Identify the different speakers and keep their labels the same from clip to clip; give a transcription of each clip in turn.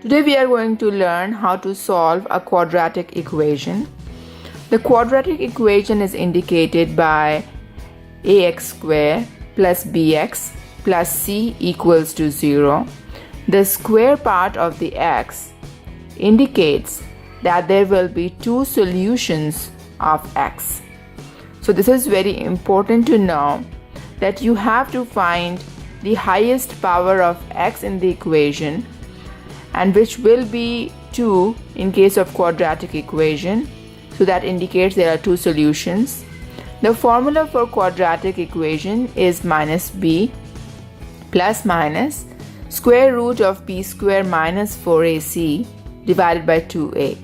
Speaker 1: Today we are going to learn how to solve a quadratic equation. The quadratic equation is indicated by ax square plus bx plus c equals to 0. The square part of the x indicates that there will be two solutions of x. So this is very important to know that you have to find the highest power of x in the equation, and which will be 2 in case of quadratic equation. So that indicates there are two solutions. The formula for quadratic equation is minus b plus minus square root of b square minus 4ac divided by 2a.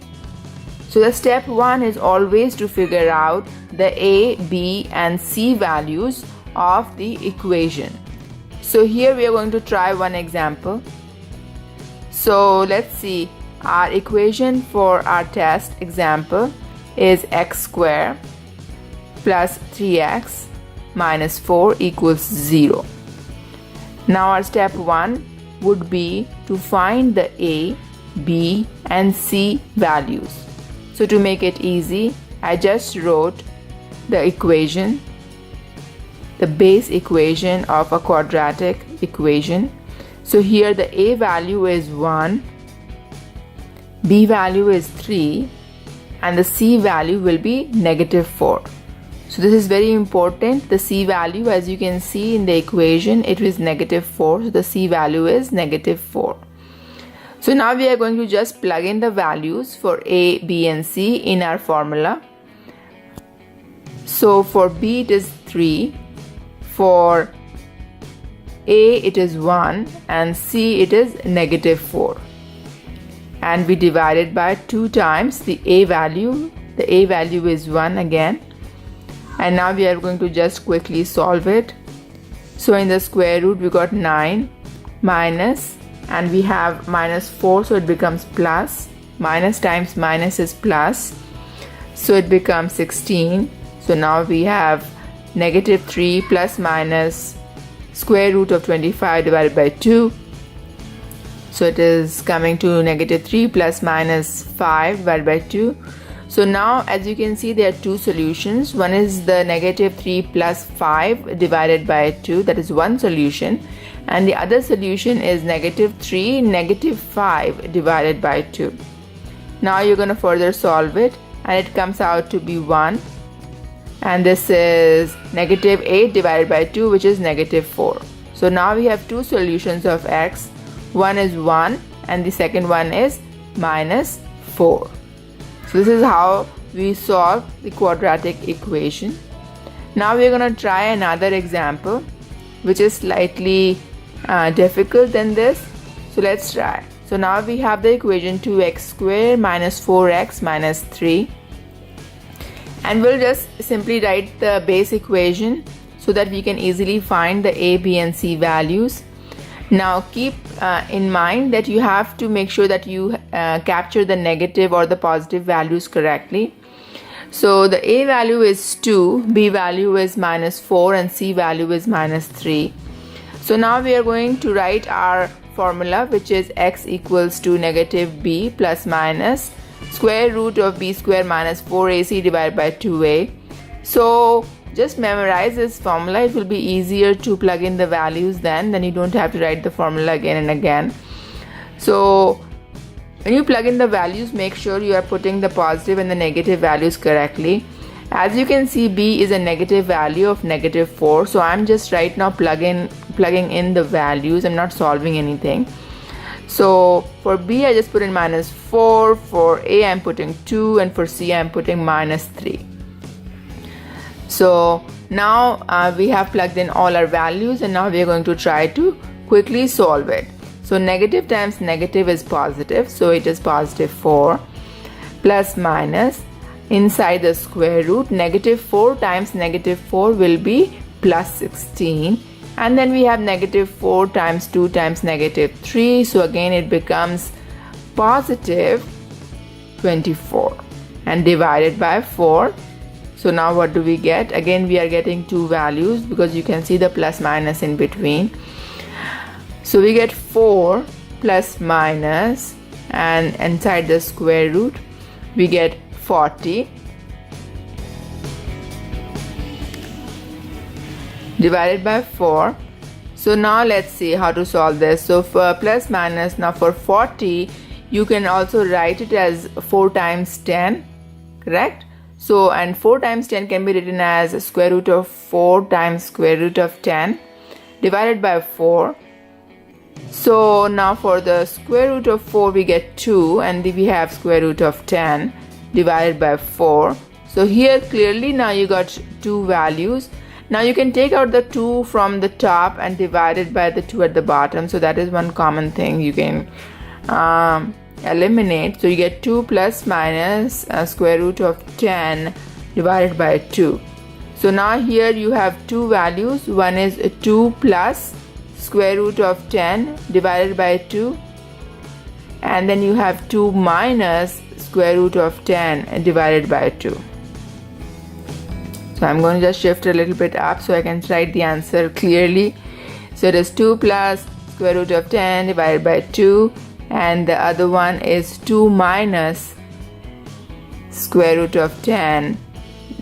Speaker 1: So the step 1 is always to figure out the a, b and c values of the equation. So here we are going to try one example. So let's see, our equation for our test example is x square plus 3x minus 4 equals 0. Now our step 1 would be to find the a, b and c values. So to make it easy, I just wrote the equation, the base equation of a quadratic equation. So here the a value is 1, b value is 3 and the c value will be negative 4. So this is very important. The c value, as you can see in the equation, it is negative 4. So the c value is negative 4. So now we are going to just plug in the values for a, b and c in our formula. So for b it is 3, for a it is 1 and c it is negative 4, and we divide it by 2 times the a value. The a value is 1 again, and now we are going to just quickly solve it. So in the square root we got 9 minus, and we have minus 4, so it becomes plus. Minus times minus is plus, so it becomes 16. So now we have negative 3 plus minus square root of 25 divided by 2. So it is coming to negative 3 plus minus 5 divided by 2. So now as you can see, there are two solutions. One is the negative 3 plus 5 divided by 2, that is one solution, and the other solution is negative 3 negative 5 divided by 2. Now you're going to further solve it, and it comes out to be 1, and this is negative 8 divided by 2, which is negative 4. So now we have two solutions of x. One is 1 and the second one is minus 4. So this is how we solve the quadratic equation. Now we are going to try another example which is slightly difficult than this. So let's try. So now we have the equation 2x square minus 4x minus 3, and we'll just simply write the base equation so that we can easily find the a, b and c values. Now keep in mind that you have to make sure that you capture the negative or the positive values correctly. So the a value is 2, b value is minus 4 and c value is minus 3. So now we are going to write our formula, which is x equals to negative b plus minus square root of b square minus 4ac divided by 2a. So just memorize this formula. It will be easier to plug in the values then you don't have to write the formula again and again. So when you plug in the values, make sure you are putting the positive and the negative values correctly. As you can see, b is a negative value of negative 4. So I'm just right now plugging in the values. I'm not solving anything. So for b I just put in minus 4, for a I'm putting 2, and for c I'm putting minus 3. So now we have plugged in all our values, and now we are going to try to quickly solve it. So negative times negative is positive, so it is positive 4 plus minus inside the square root. Negative 4 times negative 4 will be plus 16, and then we have negative 4 times 2 times negative 3, so again it becomes positive 24 and divided by 4. So now what do we get? Again we are getting two values because you can see the plus minus in between. So we get 4 plus minus and inside the square root we get 40 divided by 4. So now let's see how to solve this. So for plus minus, now for 40 you can also write it as 4 times 10, correct? So and 4 times 10 can be written as square root of 4 times square root of 10 divided by 4. So now for the square root of 4 we get 2, and we have square root of 10 divided by 4. So here clearly now you got two values. Now you can take out the 2 from the top and divide it by the 2 at the bottom. So that is one common thing you can eliminate. So you get 2 plus minus square root of 10 divided by 2. So now here you have two values. One is 2 plus square root of 10 divided by 2, and then you have 2 minus square root of 10 divided by 2. So I'm going to just shift a little bit up so I can write the answer clearly. So it is 2 plus square root of 10 divided by 2, and the other one is 2 minus square root of 10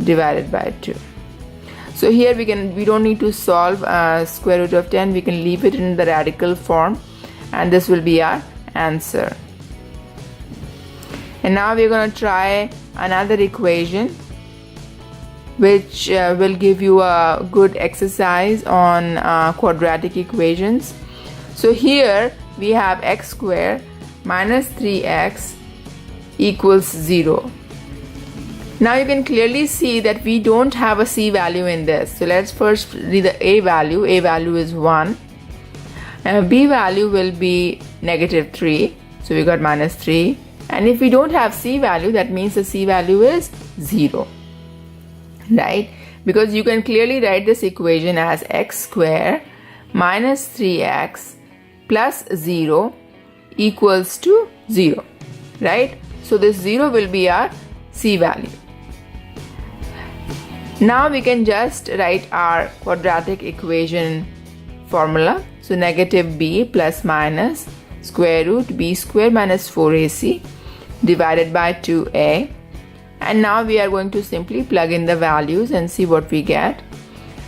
Speaker 1: divided by 2. So here we don't need to solve square root of 10, we can leave it in the radical form, and this will be our answer. And now we're going to try another equation which will give you a good exercise on quadratic equations. So here we have x squared minus 3x equals 0. Now you can clearly see that we don't have a c value in this. So let's first read the a value. A value is 1. B value will be negative 3. So we got minus 3. And if we don't have c value, that means the c value is 0. Right? Because you can clearly write this equation as x squared minus 3x plus 0 equals to 0. Right? So this 0 will be our c value. Now we can just write our quadratic equation formula. So negative b plus minus square root b square minus 4ac divided by 2a. And now we are going to simply plug in the values and see what we get.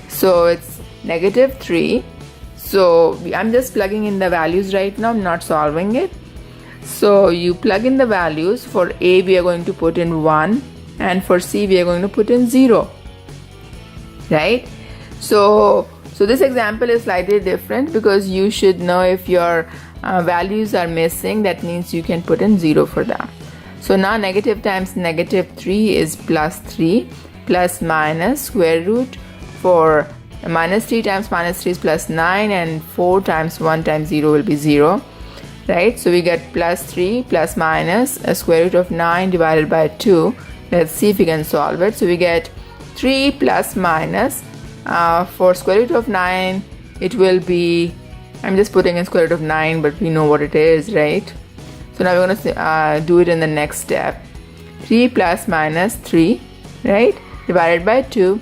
Speaker 1: So it's negative 3. So I'm just plugging in the values right now, I'm not solving it. So you plug in the values. For a we are going to put in 1, and for c we are going to put in 0. Right? So this example is slightly different because you should know if your values are missing, that means you can put in 0 for them. So now negative times negative 3 is plus 3, plus minus square root for minus 3 times minus 3 is plus 9, and 4 times 1 times 0 will be 0. Right? So we get plus 3 plus minus a square root of 9 divided by 2. Let's see if we can solve it. So we get 3 plus minus for square root of 9 it will be, I'm just putting in square root of 9, but we know what it is, right? So now we're going to do it in the next step. 3 plus minus 3, right, divided by 2,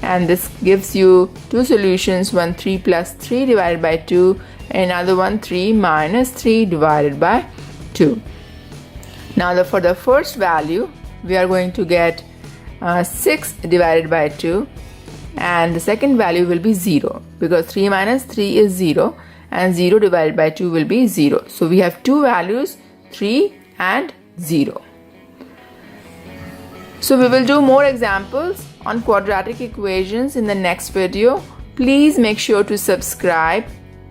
Speaker 1: and this gives you two solutions, one 3 plus 3 divided by 2, and another one 3 minus 3 divided by 2. Now for the first value we are going to get 6 divided by 2, and the second value will be 0 because 3 minus 3 is 0, and 0 divided by 2 will be 0. So we have two values, 3 and 0. So we will do more examples on quadratic equations in the next video. Please make sure to subscribe.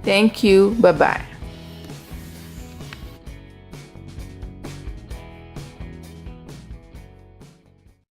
Speaker 1: Thank you. Bye-bye.